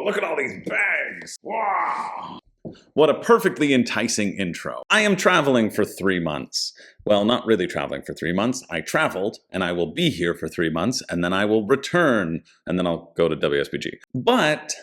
Whoa, look at all these bags. Wow. What a perfectly enticing intro. I am traveling for 3 months. Well, not really traveling for 3 months. I traveled, and I will be here for 3 months, and then I will return, and then I'll go to WSBG.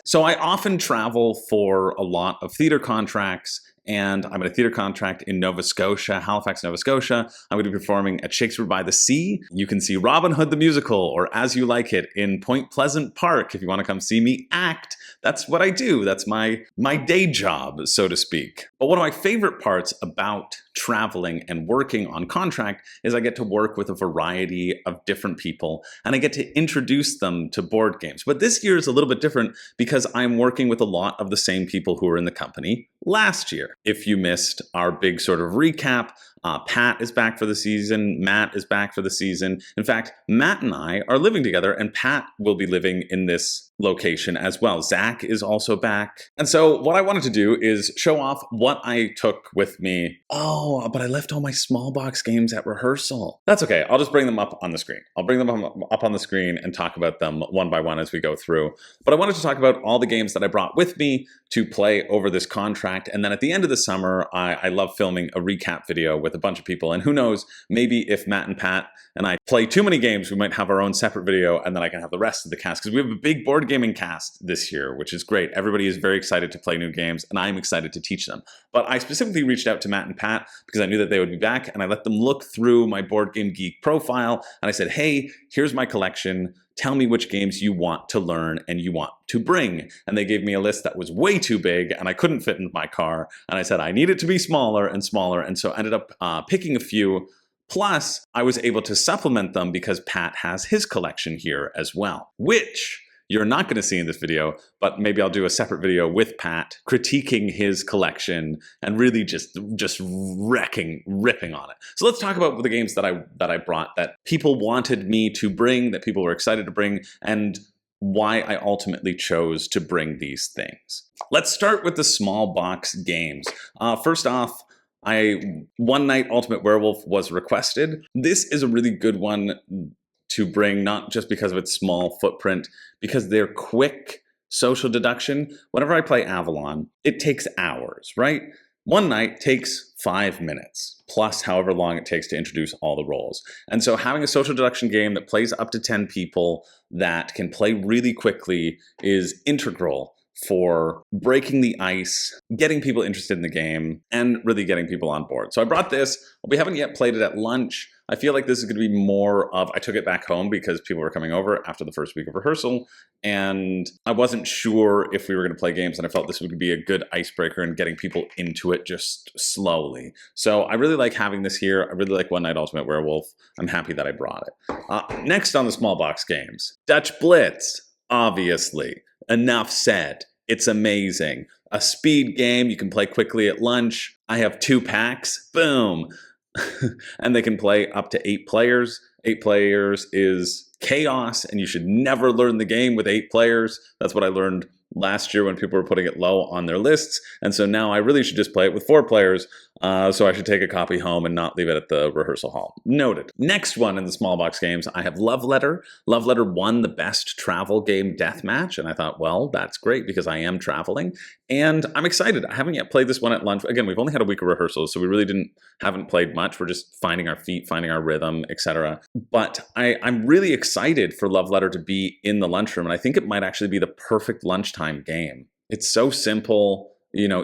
So I often travel for a lot of theater contracts, and I'm in a theater contract in Nova Scotia, Halifax, Nova Scotia. I'm going to be performing at Shakespeare by the Sea. You can see Robin Hood the Musical, or As You Like It, in Point Pleasant Park if you want to come see me act. That's what I do. That's my day job, so to speak. But one of my favorite parts about traveling and working on contract is I get to work with a variety of different people, and I get to introduce them to board games. But this year is a little bit different because I'm working with a lot of the same people who were in the company last year. If you missed our big sort of recap, Pat is back for the season. Matt is back for the season. In fact, Matt and I are living together, and Pat will be living in this location as well. Zach is also back. And so what I wanted to do is show off what I took with me. Oh, but I left all my small box games at rehearsal. That's okay. I'll just bring them up on the screen. I'll bring them up on the screen and talk about them one by one as we go through. But I wanted to talk about all the games that I brought with me to play over this contract. And then at the end of the summer, I love filming a recap video with a bunch of people. And who knows, maybe if Matt and Pat and I play too many games, we might have our own separate video, and then I can have the rest of the cast, because we have a big board gaming cast this year, which is great. Everybody is very excited to play new games, and I'm excited to teach them. But I specifically reached out to Matt and Pat because I knew that they would be back, and I let them look through my Board Game Geek profile, and I said, hey, here's my collection. Tell me which games you want to learn and you want to bring. And they gave me a list that was way too big, and I couldn't fit in my car. And I said I need it to be smaller and smaller, and so I ended up picking a few. Plus, I was able to supplement them because Pat has his collection here as well, which you're not going to see in this video, but maybe I'll do a separate video with Pat critiquing his collection and really just ripping on it. So let's talk about the games that I brought that people wanted me to bring, that people were excited to bring, and why I ultimately chose to bring these things. Let's start with the small box games. First off, One Night Ultimate Werewolf was requested. This is a really good one to bring, not just because of its small footprint, because they're quick social deduction. Whenever I play Avalon, it takes hours, right? One night takes 5 minutes, plus however long it takes to introduce all the roles. And so having a social deduction game that plays up to 10 people that can play really quickly is integral for breaking the ice, getting people interested in the game, and really getting people on board. So I brought this. We haven't yet played it at lunch. I feel like this is going to be more of, I took it back home because people were coming over after the first week of rehearsal, and I wasn't sure if we were going to play games, and I felt this would be a good icebreaker and getting people into it just slowly. So I really like having this here. I really like One Night Ultimate Werewolf. I'm happy that I brought it. Next on the small box games, Dutch Blitz, obviously. Enough said. It's amazing. A speed game you can play quickly at lunch. I have 2 packs. Boom. And they can play up to 8 players. 8 players is chaos, and you should never learn the game with 8 players. That's what I learned last year when people were putting it low on their lists. And so now I really should just play it with 4 players. So I should take a copy home and not leave it at the rehearsal hall. Noted. Next one in the small box games, I have Love Letter. Love Letter won the best travel game deathmatch, and I thought, well, that's great because I am traveling, and I'm excited. I haven't yet played this one at lunch. Again, we've only had a week of rehearsals, so we really haven't played much. We're just finding our feet, finding our rhythm, etc. But I'm really excited for Love Letter to be in the lunchroom, and I think it might actually be the perfect lunchtime game. It's so simple.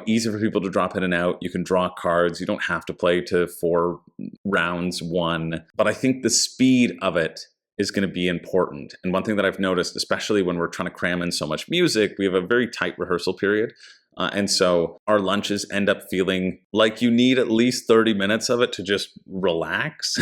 Easy for people to drop in and out. You can draw cards. You don't have to play to 4 rounds one. But I think the speed of it is going to be important. And one thing that I've noticed, especially when we're trying to cram in so much music, we have a very tight rehearsal period. And so our lunches end up feeling like you need at least 30 minutes of it to just relax.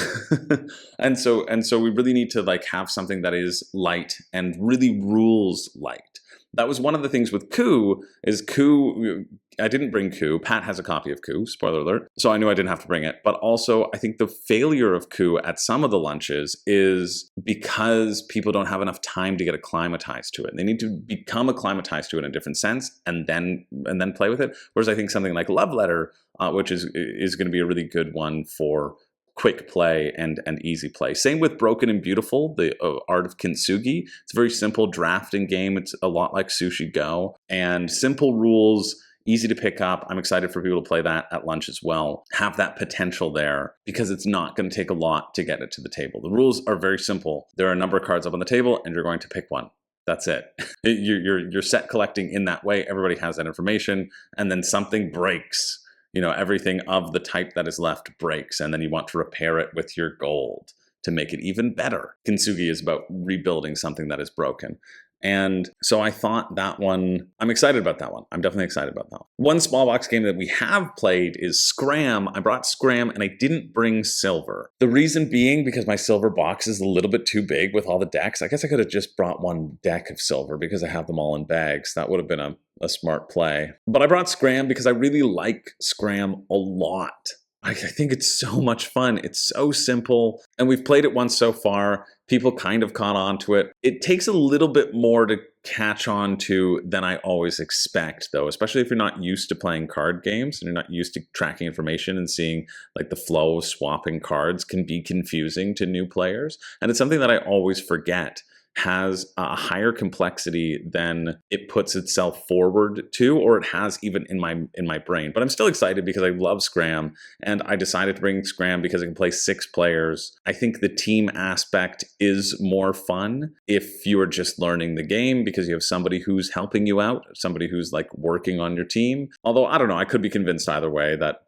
and so we really need to have something that is light and really rules light. That was one of the things with Coup, I didn't bring Coup. Pat has a copy of Coup, spoiler alert. So I knew I didn't have to bring it. But also, I think the failure of Coup at some of the lunches is because people don't have enough time to get acclimatized to it. They need to become acclimatized to it in a different sense and then play with it. Whereas I think something like Love Letter, which is going to be a really good one for quick play and easy play. Same with Broken and Beautiful, the art of Kintsugi. It's a very simple drafting game. It's a lot like Sushi Go, and simple rules, easy to pick up. I'm excited for people to play that at lunch as well. Have that potential there because it's not going to take a lot to get it to the table. The rules are very simple. There are a number of cards up on the table and you're going to pick one. That's it. You're set collecting in that way. Everybody has that information, and then something breaks. You know, everything of the type that is left breaks, and then you want to repair it with your gold to make it even better. Kintsugi is about rebuilding something that is broken. And so I thought that one, I'm excited about that one. I'm definitely excited about that one. One small box game that we have played is Scram. I brought Scram and I didn't bring silver. The reason being because my silver box is a little bit too big with all the decks. I guess I could have just brought one deck of silver because I have them all in bags. That would have been a smart play. But I brought Scram because I really like Scram a lot. I think it's so much fun. It's so simple. And we've played it once so far. People kind of caught on to it. It takes a little bit more to catch on to than I always expect, though, especially if you're not used to playing card games and you're not used to tracking information and seeing like the flow of swapping cards can be confusing to new players. And it's something that I always forget has a higher complexity than it puts itself forward to, or it has even in my brain. But I'm still excited because I love Scram, and I decided to bring Scram because I can play 6 players. I think the team aspect is more fun if you are just learning the game because you have somebody who's helping you out, somebody who's like working on your team. Although I don't know, I could be convinced either way that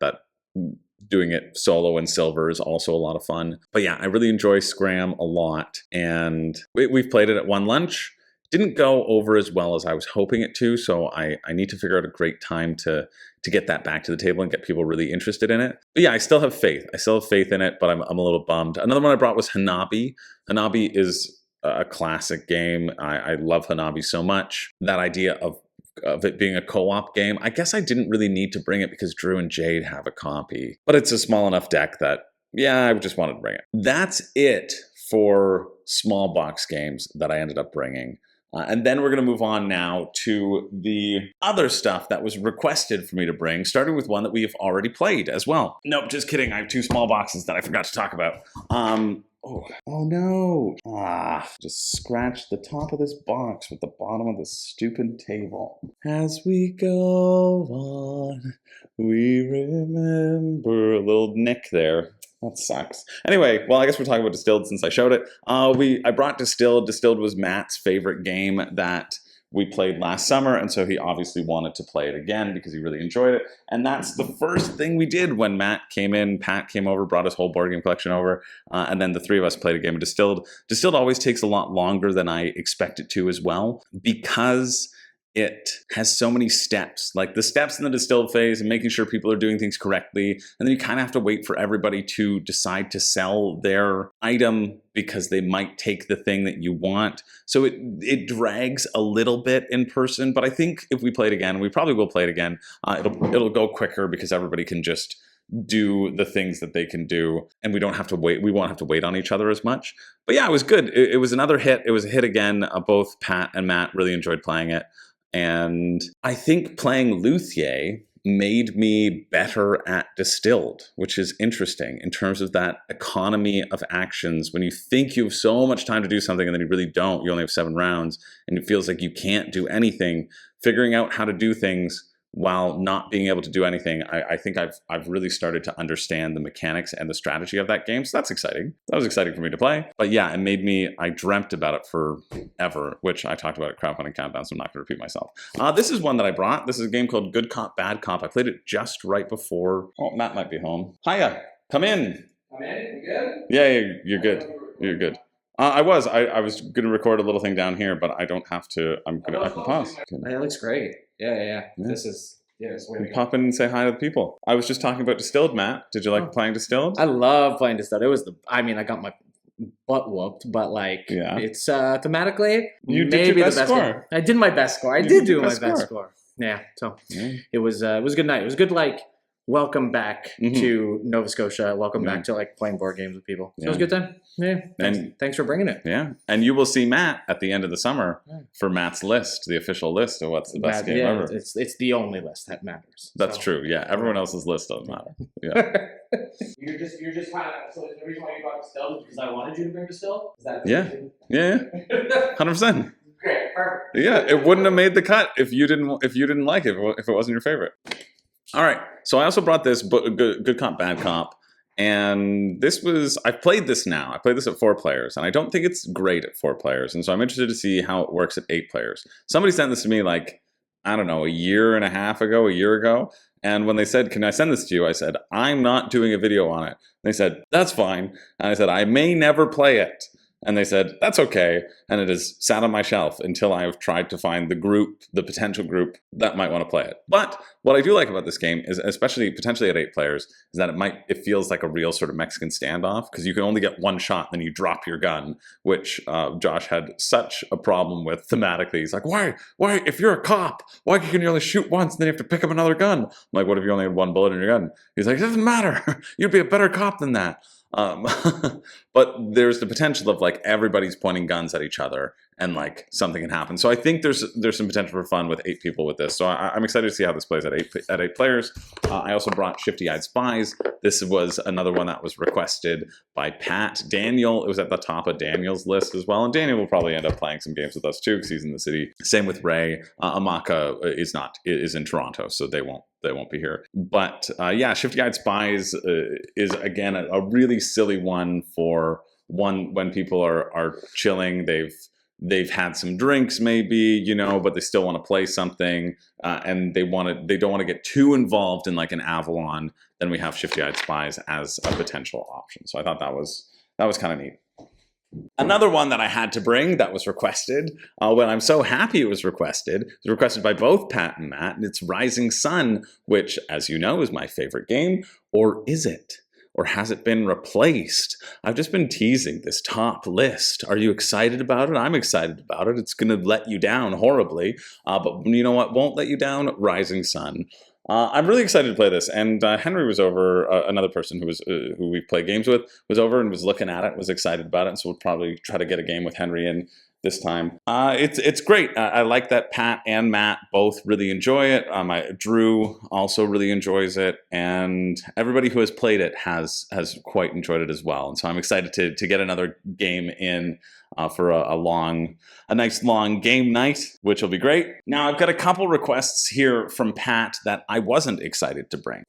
doing it solo and silver is also a lot of fun. But yeah, I really enjoy Scram a lot. And we've played it at one lunch. Didn't go over as well as I was hoping it to. So I need to figure out a great time to get that back to the table and get people really interested in it. But yeah, I still have faith. I still have faith in it, but I'm a little bummed. Another one I brought was Hanabi. Hanabi is a classic game. I love Hanabi so much. That idea of it being a co-op game. I guess I didn't really need to bring it because Drew and Jade have a copy. But it's a small enough deck that, yeah, I just wanted to bring it. That's it for small box games that I ended up bringing. And then we're going to move on now to the other stuff that was requested for me to bring, starting with one that we have already played as well. Nope, just kidding. I have 2 small boxes that I forgot to talk about. Oh no. Just scratch the top of this box with the bottom of this stupid table. As we go on, we remember. A little nick there. That sucks. Anyway, well, I guess we're talking about Distilled since I showed it. I brought Distilled. Distilled was Matt's favorite game that we played last summer, and so he obviously wanted to play it again because he really enjoyed it. And that's the first thing we did when Matt came in. Pat came over, brought his whole board game collection over, and then the 3 of us played a game of Distilled. Distilled always takes a lot longer than I expect it to as well because it has so many steps, like the steps in the distilled phase and making sure people are doing things correctly. And then you kind of have to wait for everybody to decide to sell their item because they might take the thing that you want. So it drags a little bit in person, but I think if we play it again, we probably will play it again, it'll go quicker because everybody can just do the things that they can do and we don't have to wait. We won't have to wait on each other as much. But yeah, it was good. It was another hit. It was a hit again. Both Pat and Matt really enjoyed playing it. And I think playing Luthier made me better at Distilled, which is interesting in terms of that economy of actions. When you think you have so much time to do something and then you really don't, you only have 7 rounds, and it feels like you can't do anything, figuring out how to do things while not being able to do anything, I think I've really started to understand the mechanics and the strategy of that game. So that's exciting. That was exciting for me to play. But yeah, it made me, I dreamt about it forever, which I talked about at Crowdfunding Countdown, so I'm not going to repeat myself. This is one that I brought. This is a game called Good Cop, Bad Cop. I played it just right before. Oh, Matt might be home. Hiya, come in. I'm in, you good? Yeah, you're good. You're good. I was going to record a little thing down here, but I don't have to. I can pause. That looks great. Yeah. This is, it's way to go. Pop in and say hi to the people. I was just talking about Distilled, Matt. Did you like playing Distilled? I love playing Distilled. It was I got my butt whooped, but it's thematically you did your best score. Game. I did my best score. I did do my best score. Yeah, so it was a good night. It was good, welcome back to Nova Scotia. Welcome back to like playing board games with people. So it was a good time. Yeah. Thanks for bringing it. Yeah. And you will see Matt at the end of the summer for Matt's list, the official list of what's the best game ever. It's the only list that matters. That's true. Yeah. Everyone else's list doesn't matter. Yeah. You're just kind of, so the reason why you brought Distilled is because I wanted you to bring Distilled? Is that Yeah. 100%. Great, perfect. Yeah, it wouldn't have made the cut if you didn't like it, if it wasn't your favorite. All right, so I also brought this book, Good Cop, Bad Cop, and I've played this now. I played this at 4 players, and I don't think it's great at 4 players, and so I'm interested to see how it works at 8 players. Somebody sent this to me like, I don't know, a year ago, and when they said, can I send this to you? I said, I'm not doing a video on it. And they said, that's fine, and I said, I may never play it. And they said, that's okay. And it has sat on my shelf until I have tried to find the potential group that might want to play it. But what I do like about this game is, especially potentially at 8 players, is that it feels like a real sort of Mexican standoff, because you can only get one shot, then you drop your gun, which Josh had such a problem with thematically. He's like, why, if you're a cop, why can you only shoot once and then you have to pick up another gun? I'm like, what if you only had 1 bullet in your gun? He's like, it doesn't matter. You'd be a better cop than that. But there's the potential of like everybody's pointing guns at each other and like something can happen. So I think there's some potential for fun with 8 people with this. So I'm excited to see how this plays at 8 players. I also brought Shifty-Eyed Spies. This was another one that was requested by Pat. Daniel, it was at the top of Daniel's list as well. And Daniel will probably end up playing some games with us too, because he's in the city. Same with Ray. Amaka is in Toronto, so they won't be here. But yeah, Shifty-Eyed Spies is again a really silly one for when people are chilling. They've had some drinks maybe, but they still want to play something, and they don't want to get too involved in like an Avalon. Then we have Shifty-Eyed Spies as a potential option. So I thought that was kind of neat. Another one that I had to bring that was requested, when I'm so happy it was requested by both Pat and Matt, and it's Rising Sun, which, as you know, is my favorite game. Or is it? Or has it been replaced? I've just been teasing this top list. Are you excited about it? I'm excited about it. It's going to let you down horribly, but you know what won't let you down? Rising Sun. I'm really excited to play this, and Henry was over, another person who we play games with, was over and was looking at it, was excited about it, and so we'll probably try to get a game with Henry in this time. It's great. I like that Pat and Matt both really enjoy it. Drew also really enjoys it, and everybody who has played it has quite enjoyed it as well. And so I'm excited to get another game in for a nice long game night, which will be great. Now I've got a couple requests here from Pat that I wasn't excited to bring.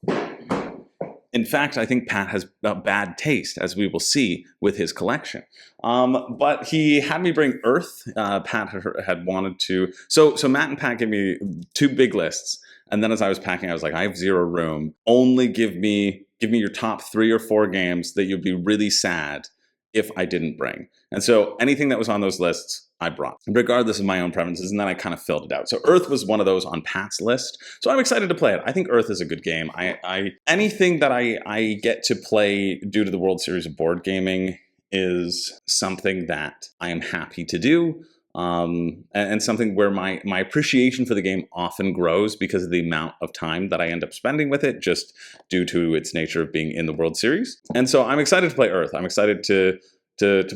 In fact, I think Pat has bad taste, as we will see with his collection. But he had me bring Earth. Pat had wanted to. So Matt and Pat gave me 2 big lists. And then as I was packing, I was like, I have 0 room. Only give me your top 3 or 4 games that you'd be really sad if I didn't bring. And so anything that was on those lists, I brought, regardless of my own preferences, and then I kind of filled it out. So Earth was one of those on Pat's list. So I'm excited to play it. I think Earth is a good game. Anything that I get to play due to the World Series of Board Gaming is something that I am happy to do. And something where my appreciation for the game often grows because of the amount of time that I end up spending with it, just due to its nature of being in the World Series. And so I'm excited to play Earth. I'm excited to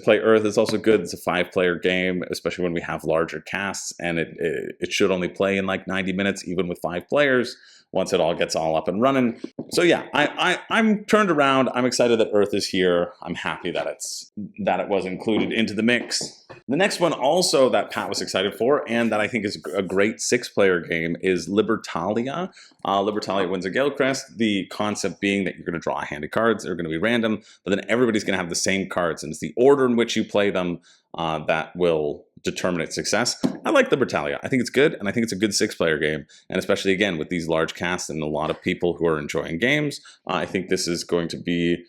play Earth. It's also good. It's a 5-player game, especially when we have larger casts, and it should only play in like 90 minutes, even with 5 players, once it all gets up and running. So yeah, I'm turned around. I'm excited that Earth is here. I'm happy that it was included into the mix. The next one also that Pat was excited for, and that I think is a great 6-player game, is Libertalia. Libertalia wins a Gale Crest. The concept being that you're going to draw a hand of cards. They're going to be random, but then everybody's going to have the same cards, and it's the order in which you play them that will determine its success. I like Libertalia. I think it's good, and I think it's a good 6-player game. And especially, again, with these large casts and a lot of people who are enjoying games, I think this is going to be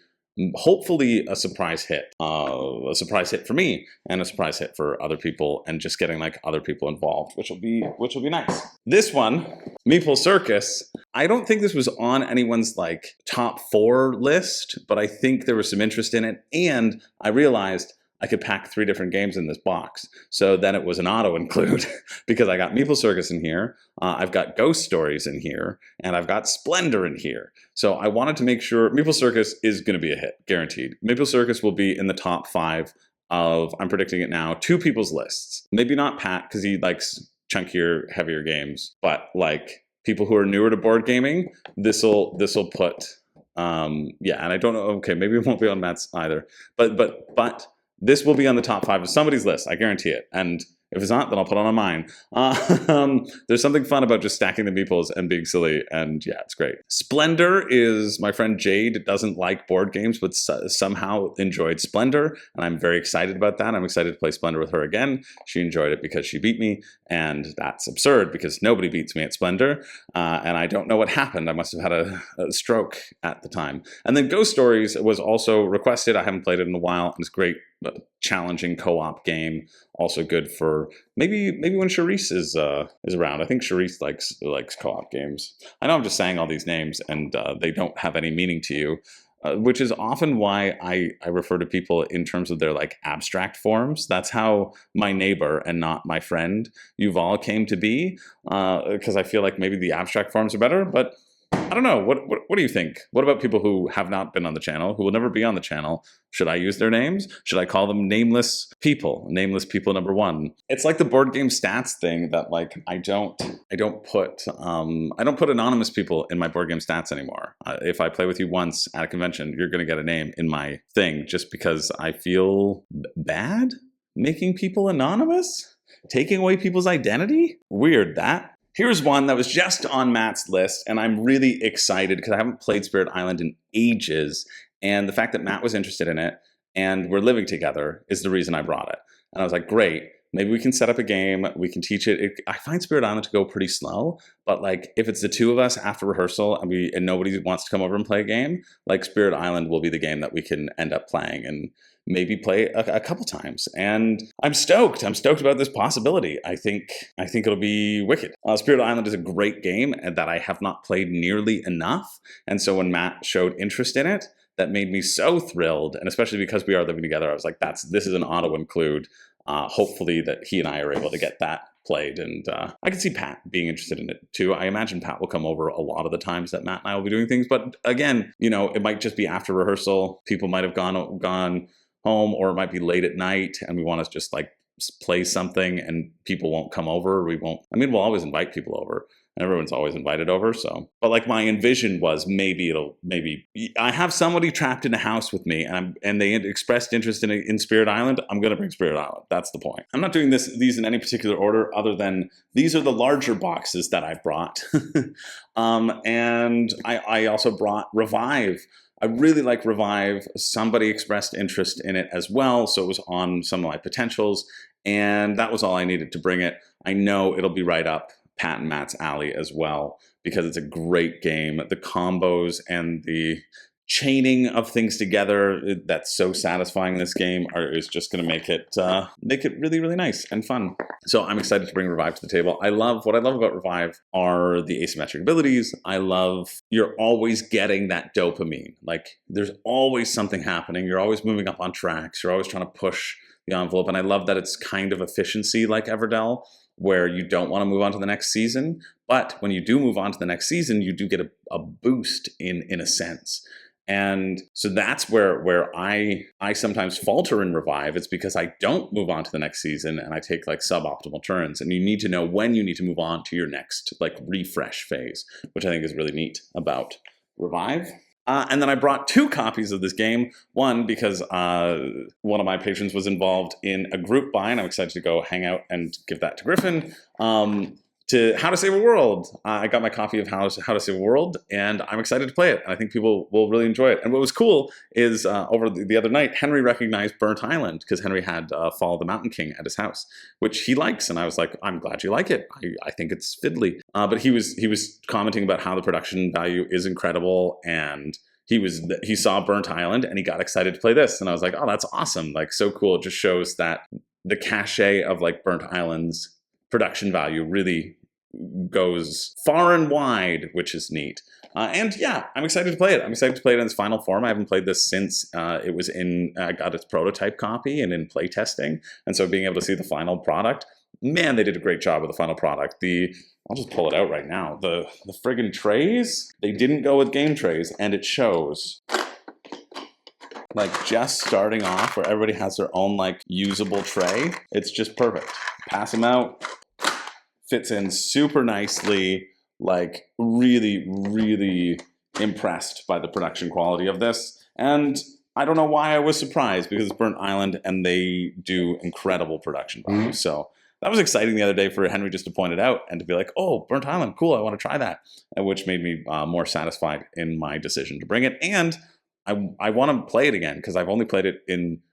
hopefully a surprise hit. A surprise hit for me, and a surprise hit for other people, and just getting like other people involved, which will be nice. This one, Meeple Circus, I don't think this was on anyone's like top 4 list, but I think there was some interest in it, and I realized I could pack 3 different games in this box. So then it was an auto include because I got Meeple Circus in here, I've got Ghost Stories in here, and I've got Splendor in here. So I wanted to make sure Meeple Circus is going to be a hit, guaranteed. Meeple Circus will be in the top 5 of, I'm predicting it now, 2 people's lists. Maybe not Pat, because he likes chunkier, heavier games, but like people who are newer to board gaming, this'll put, yeah, and I don't know, okay, maybe it won't be on Matt's either, but this will be on the top 5 of somebody's list, I guarantee it. And if it's not, then I'll put it on mine. There's something fun about just stacking the meeples and being silly, and yeah, it's great. Splendor is, my friend Jade doesn't like board games, but somehow enjoyed Splendor, and I'm very excited about that. I'm excited to play Splendor with her again. She enjoyed it because she beat me, and that's absurd because nobody beats me at Splendor, and I don't know what happened. I must have had a stroke at the time. And then Ghost Stories was also requested. I haven't played it in a while, and it's great. Challenging co-op game, also good for maybe when Charisse is around. I think Charisse likes co-op games. I know I'm just saying all these names and they don't have any meaning to you, which is often why I refer to people in terms of their like abstract forms. That's how my neighbor and not my friend Yuval came to be, because I feel like maybe the abstract forms are better, but I don't know. What do you think? What about people who have not been on the channel, who will never be on the channel? Should I use their names? Should I call them nameless people? Nameless people number 1. It's like the board game stats thing that like I don't put anonymous people in my board game stats anymore. If I play with you once at a convention, you're going to get a name in my thing just because I feel bad making people anonymous, taking away people's identity. Weird that. Here's one that was just on Matt's list, and I'm really excited because I haven't played Spirit Island in ages, and the fact that Matt was interested in it and we're living together is the reason I brought it. And I was like, great, maybe we can set up a game, we can teach it. I find Spirit Island to go pretty slow, but like if it's the 2 of us after rehearsal and nobody wants to come over and play a game, like Spirit Island will be the game that we can end up playing and maybe play a couple times. And I'm stoked. I'm stoked about this possibility. I think it'll be wicked. Spirit Island is a great game that I have not played nearly enough. And so when Matt showed interest in it, that made me so thrilled. And especially because we are living together, I was like, this is an auto include. Hopefully that he and I are able to get that played. And I can see Pat being interested in it too. I imagine Pat will come over a lot of the times that Matt and I will be doing things. But again, you know, it might just be after rehearsal. People might have gone home, or it might be late at night and we want to just like play something and people won't come over. We'll always invite people over. Everyone's always invited over. So, but like my envision was maybe I have somebody trapped in a house with me and they expressed interest in Spirit Island. I'm going to bring Spirit Island. That's the point. I'm not doing these in any particular order other than these are the larger boxes that I've brought. And I also brought Revive. I really like Revive. Somebody expressed interest in it as well, so it was on some of my potentials, and that was all I needed to bring it. I know it'll be right up Pat and Matt's alley as well, because it's a great game. The combos and the chaining of things together that's so satisfying in this game is just going to make it really, really nice and fun. So I'm excited to bring Revive to the table. What I love about Revive are the asymmetric abilities. I love you're always getting that dopamine. Like there's always something happening. You're always moving up on tracks. You're always trying to push the envelope. And I love that it's kind of efficiency like Everdell, where you don't want to move on to the next season. But when you do move on to the next season, you do get a boost in a sense. And so that's where I sometimes falter in Revive. It's because I don't move on to the next season and I take like suboptimal turns. And you need to know when you need to move on to your next like refresh phase, which I think is really neat about Revive. And then I brought 2 copies of this game. One, because one of my patrons was involved in a group buy, and I'm excited to go hang out and give that to Griffin. To How to Save a World. I got my copy of How to Save a World, and I'm excited to play it. And I think people will really enjoy it. And what was cool is over the other night, Henry recognized Burnt Island because Henry had Fall of the Mountain King at his house, which he likes. And I was like, I'm glad you like it. I think it's fiddly. But he was commenting about how the production value is incredible, and he saw Burnt Island and he got excited to play this. And I was like, oh, that's awesome. Like, so cool. It just shows that the cachet of like Burnt Island's production value really goes far and wide, which is neat. And yeah, I'm excited to play it. I'm excited to play it in its final form. I haven't played this since it was I got its prototype copy and in playtesting. And so being able to see the final product, man, they did a great job with the final product. I'll just pull it out right now. The friggin' trays, they didn't go with game trays, and it shows. Like, just starting off where everybody has their own, like, usable tray, it's just perfect. Pass them out, fits in super nicely, like, really, really impressed by the production quality of this. And I don't know why I was surprised, because it's Burnt Island, and they do incredible production value. So that was exciting the other day for Henry just to point it out and to be like, oh, Burnt Island, cool, I want to try that. Which made me more satisfied in my decision to bring it. And I want to play it again, because I've only played it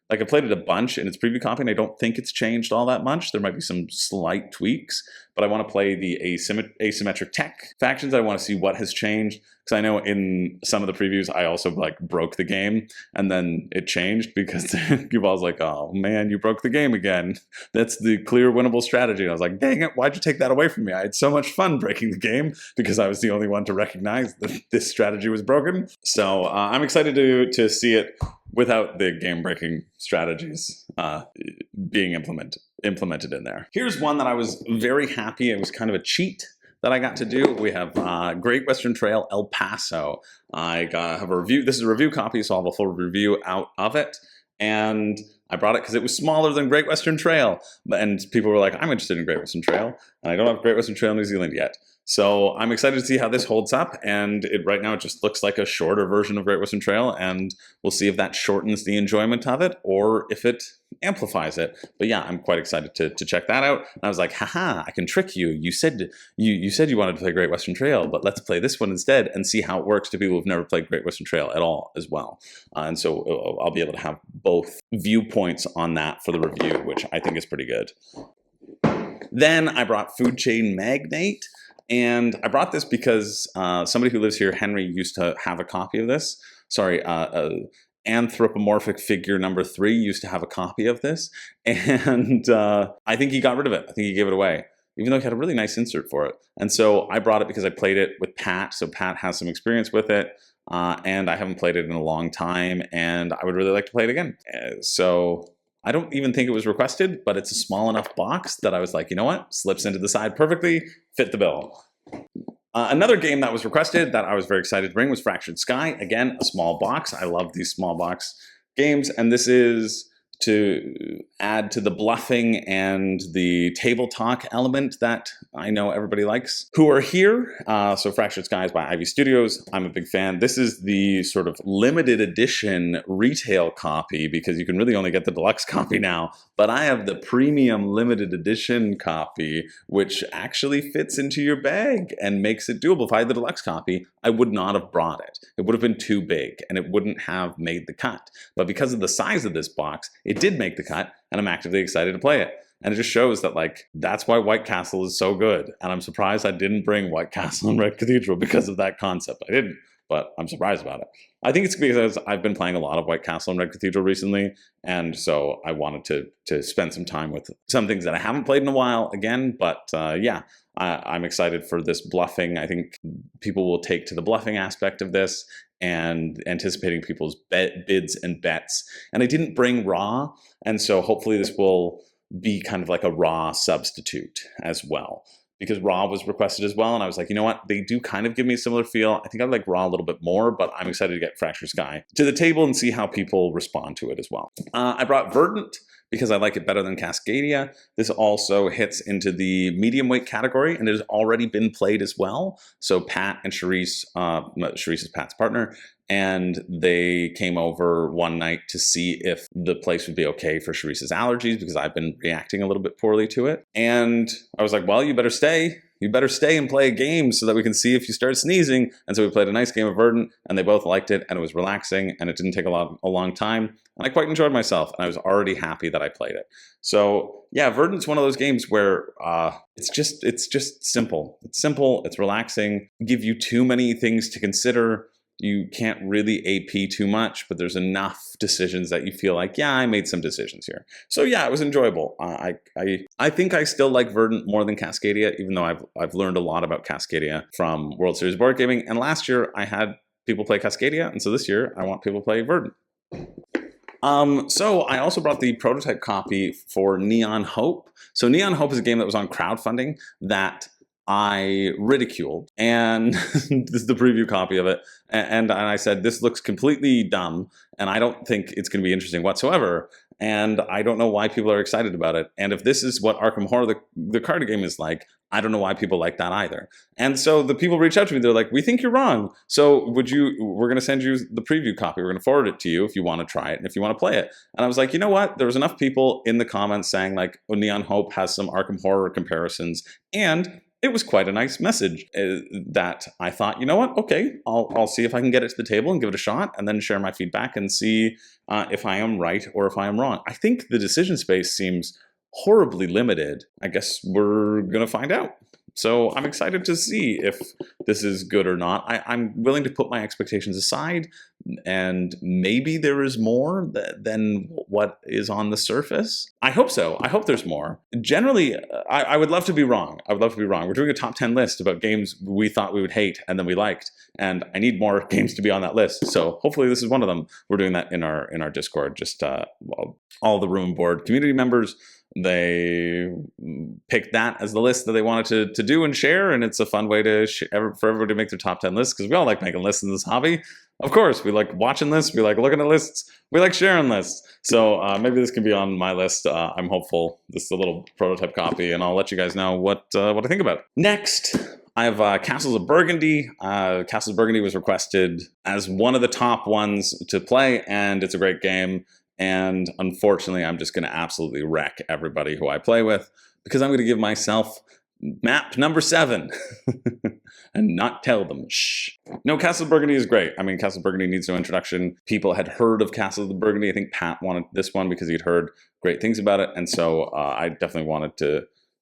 I played it a bunch in its preview copy, and I don't think it's changed all that much. There might be some slight tweaks, but I want to play the asymmetric tech factions. I want to see what has changed, because I know in some of the previews, I also like broke the game, and then it changed because Yuval's like, oh man, you broke the game again. That's the clear winnable strategy. And I was like, dang it, why'd you take that away from me? I had so much fun breaking the game because I was the only one to recognize that this strategy was broken. So I'm excited to see it without the game-breaking strategies being implemented in there. Here's one that I was very happy. It was kind of a cheat that I got to do. We have Great Western Trail El Paso. I have a review. This is a review copy, so I'll have a full review out of it. And I brought it because it was smaller than Great Western Trail. And people were like, I'm interested in Great Western Trail. And I don't have Great Western Trail New Zealand yet. So I'm excited to see how this holds up, and right now it just looks like a shorter version of Great Western Trail, and we'll see if that shortens the enjoyment of it or if it amplifies it. But yeah, I'm quite excited to check that out. And I was like, haha, I can trick you. You said you wanted to play Great Western Trail, but let's play this one instead and see how it works to people who've never played Great Western Trail at all as well. And so I'll be able to have both viewpoints on that for the review, which I think is pretty good. Then I brought Food Chain Magnate. And I brought this because somebody who lives here, Henry, used to have a copy of this. Sorry, Anthropomorphic Figure number 3 used to have a copy of this. And I think he got rid of it. I think he gave it away, even though he had a really nice insert for it. And so I brought it because I played it with Pat. So Pat has some experience with it. And I haven't played it in a long time. And I would really like to play it again. So I don't even think it was requested, but it's a small enough box that I was like, you know what? Slips into the side perfectly, fit the bill. Another game that was requested that I was very excited to bring was Fractured Sky. Again, a small box. I love these small box games, and this is to add to the bluffing and the table talk element that I know everybody likes who are here. So Fractured Skies by Ivy Studios. I'm a big fan. This is the sort of limited edition retail copy because you can really only get the deluxe copy now. But I have the premium limited edition copy, which actually fits into your bag and makes it doable. If I had the deluxe copy, I would not have brought it. It would have been too big and it wouldn't have made the cut. But because of the size of this box, it did make the cut, and I'm actively excited to play it. And it just shows that, like, that's why White Castle is so good. And I'm surprised I didn't bring White Castle and Red Cathedral because of that concept. I didn't, but I'm surprised about it. I think it's because I've been playing a lot of White Castle and Red Cathedral recently, and so I wanted to spend some time with some things that I haven't played in a while again. But yeah, I'm excited for this bluffing. I think people will take to the bluffing aspect of this and anticipating people's bids and bets. And I didn't bring Raw, and so hopefully this will be kind of like a Raw substitute as well. Because Raw was requested as well, and I was like, you know what? They do kind of give me a similar feel. I think I like Raw a little bit more, but I'm excited to get Fractured Sky to the table and see how people respond to it as well. I brought Verdant because I like it better than Cascadia. This also hits into the medium weight category, and it has already been played as well. So Pat and Charisse, Charisse is Pat's partner, and they came over one night to see if the place would be okay for Charisse's allergies because I've been reacting a little bit poorly to it. And I was like, well, you better stay. You better stay and play a game so that we can see if you start sneezing. And so we played a nice game of Verdant, and they both liked it, and it was relaxing, and it didn't take a long time. And I quite enjoyed myself, and I was already happy that I played it. So yeah, Verdant's one of those games where it's just simple. It's simple, it's relaxing, give you too many things to consider. You can't really AP too much, but there's enough decisions that you feel like, yeah, I made some decisions here. So yeah, it was enjoyable. I think I still like Verdant more than Cascadia, even though I've learned a lot about Cascadia from World Series Board Gaming. And last year I had people play Cascadia, and so this year I want people to play Verdant. So I also brought the prototype copy for Neon Hope. So Neon Hope is a game that was on crowdfunding that I ridiculed, and this is the preview copy of it. And I said, this looks completely dumb, and I don't think it's going to be interesting whatsoever. And I don't know why people are excited about it. And if this is what Arkham Horror, the card game, is like, I don't know why people like that either. And so the people reach out to me. They're like, we think you're wrong. So we're going to send you the preview copy. We're going to forward it to you if you want to try it and if you want to play it. And I was like, you know what? There was enough people in the comments saying like, oh, Neon Hope has some Arkham Horror comparisons. And it was quite a nice message that I thought, you know what? Okay, I'll see if I can get it to the table and give it a shot and then share my feedback and see if I am right or if I am wrong. I think the decision space seems horribly limited. I guess we're going to find out. So I'm excited to see if this is good or not. I'm willing to put my expectations aside, and maybe there is more than what is on the surface. I hope so. I hope there's more. Generally, I would love to be wrong. I would love to be wrong. We're doing a top 10 list about games we thought we would hate and then we liked, and I need more games to be on that list. So hopefully this is one of them. We're doing that in our Discord. Just all the room board community members, they picked that as the list that they wanted to do and share, and it's a fun way to for everybody to make their top 10 lists, because we all like making lists in this hobby. Of course, we like watching lists, we like looking at lists, we like sharing lists. So maybe this can be on my list. I'm hopeful. This is a little prototype copy, and I'll let you guys know what I think about it. Next, I have Castles of Burgundy. Castles of Burgundy was requested as one of the top ones to play, and it's a great game. And unfortunately, I'm just going to absolutely wreck everybody who I play with, because I'm going to give myself map number 7 and not tell them. Shh. No, Castle of Burgundy is great. I mean, Castle of Burgundy needs no introduction. People had heard of Castle of Burgundy. I think Pat wanted this one because he'd heard great things about it. And so I definitely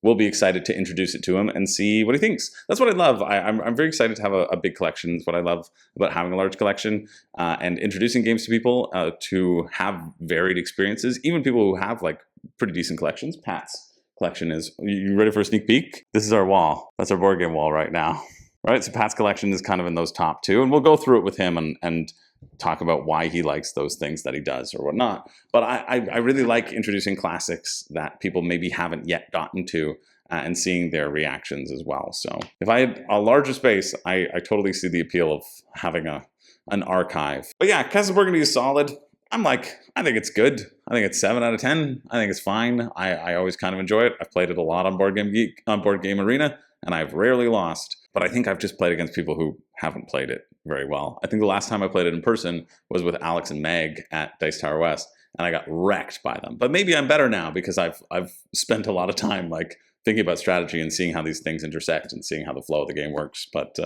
we'll be excited to introduce it to him and see what he thinks. That's what I love. I'm very excited to have a big collection. It's what I love about having a large collection and introducing games to people to have varied experiences, even people who have like pretty decent collections. Pat's collection is, you ready for a sneak peek? This is our wall. That's our board game wall right now. Right, so Pat's collection is kind of in those top 2, and we'll go through it with him and talk about why he likes those things that he does or whatnot. But I really like introducing classics that people maybe haven't yet gotten to and seeing their reactions as well. So if I had a larger space, I totally see the appeal of having an archive. But yeah, Castle Burgundy is solid. I think it's good. I think it's 7 out of 10. I think it's fine. I always kind of enjoy it. I've played it a lot on Board Game Geek, on Board Game Arena, and I've rarely lost. But I think I've just played against people who haven't played it very well. I think the last time I played it in person was with Alex and Meg at Dice Tower West, and I got wrecked by them. But maybe I'm better now because I've spent a lot of time like thinking about strategy and seeing how these things intersect and seeing how the flow of the game works. But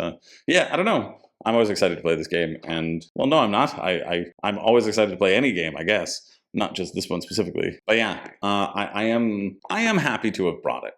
yeah, I don't know. I'm always excited to play this game, and well, no, I'm not. I'm always excited to play any game, I guess, not just this one specifically. But yeah, I am happy to have brought it.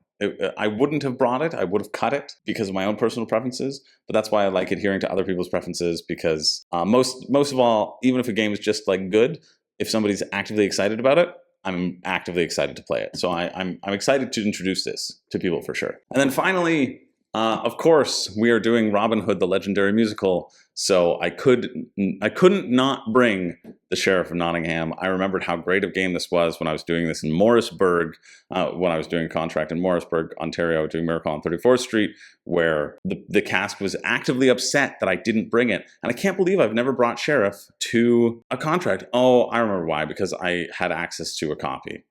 I wouldn't have brought it. I would have cut it because of my own personal preferences. But that's why I like adhering to other people's preferences, because most of all, even if a game is just like good, if somebody's actively excited about it, I'm actively excited to play it. So I'm excited to introduce this to people for sure. And then finally, of course, we are doing Robin Hood, the Legendary Musical. So I couldn't not bring the Sheriff of Nottingham. I remembered how great a game this was when I was doing this in Morrisburg, when I was doing a contract in Morrisburg, Ontario, doing Miracle on 34th Street, where the cast was actively upset that I didn't bring it. And I can't believe I've never brought Sheriff to a contract. Oh, I remember why, because I had access to a copy.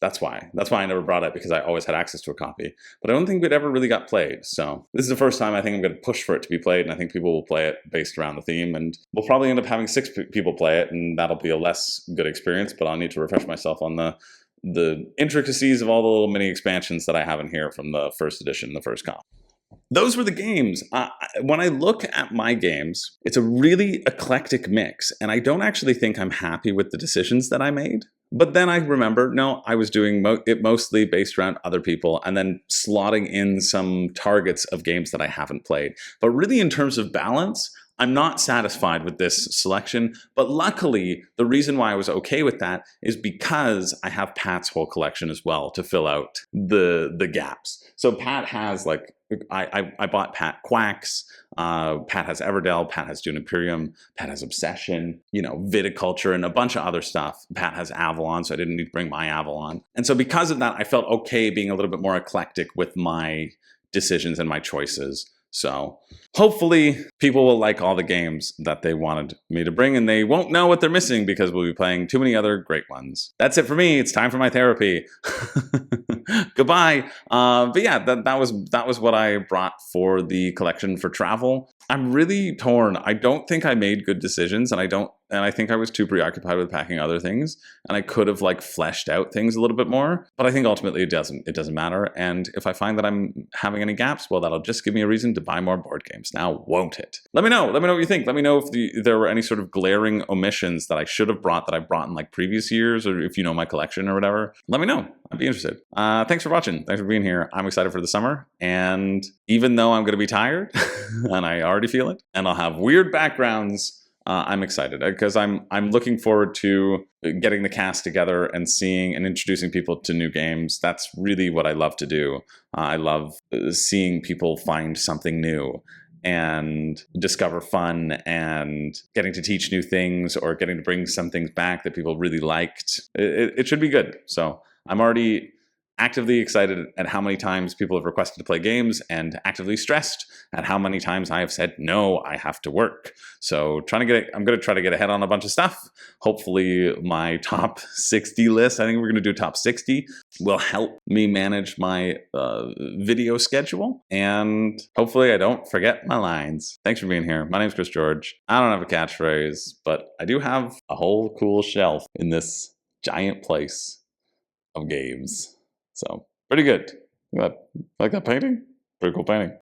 That's why I never brought it, because I always had access to a copy. But I don't think it ever really got played. So this is the first time I think I'm going to push for it to be played, and I think people will play it based around the theme. And we'll probably end up having 6 people play it, and that'll be a less good experience. But I'll need to refresh myself on the intricacies of all the little mini expansions that I have in here from the first edition, the first comp. Those were the games. When I look at my games, it's a really eclectic mix, and I don't actually think I'm happy with the decisions that I made. But then I remember, no, I was doing it mostly based around other people and then slotting in some targets of games that I haven't played. But really, in terms of balance, I'm not satisfied with this selection, but luckily, the reason why I was okay with that is because I have Pat's whole collection as well to fill out the gaps. So Pat has like, I bought Pat Quacks, Pat has Everdell, Pat has Dune Imperium, Pat has Obsession, Viticulture, and a bunch of other stuff. Pat has Avalon, so I didn't need to bring my Avalon. And so because of that, I felt okay being a little bit more eclectic with my decisions and my choices. So hopefully people will like all the games that they wanted me to bring, and they won't know what they're missing because we'll be playing too many other great ones. That's it for me. It's time for my therapy. Goodbye. But yeah, that was what I brought for the collection for travel. I'm really torn. I don't think I made good decisions, and I think I was too preoccupied with packing other things, and I could have like fleshed out things a little bit more. But I think ultimately it doesn't matter. And if I find that I'm having any gaps, well, that'll just give me a reason to buy more board games. Now, won't it? Let me know what you think. Let me know if there were any sort of glaring omissions that I should have brought that I brought in like previous years, or if you know my collection or whatever. Let me know. I'd be interested. Thanks for watching. Thanks for being here. I'm excited for the summer, and even though I'm going to be tired, and I already feel it, and I'll have weird backgrounds, I'm excited because I'm looking forward to getting the cast together and seeing and introducing people to new games. That's really what I love to do. I love seeing people find something new and discover fun, and getting to teach new things or getting to bring some things back that people really liked. It should be good. So I'm already actively excited at how many times people have requested to play games, and actively stressed at how many times I have said, no, I have to work. So I'm going to try to get ahead on a bunch of stuff. Hopefully my top 60 list, I think we're going to do top 60, will help me manage my video schedule. And hopefully I don't forget my lines. Thanks for being here. My name's Chris George. I don't have a catchphrase, but I do have a whole cool shelf in this giant place of games. So, pretty good. Like that painting? Pretty cool painting.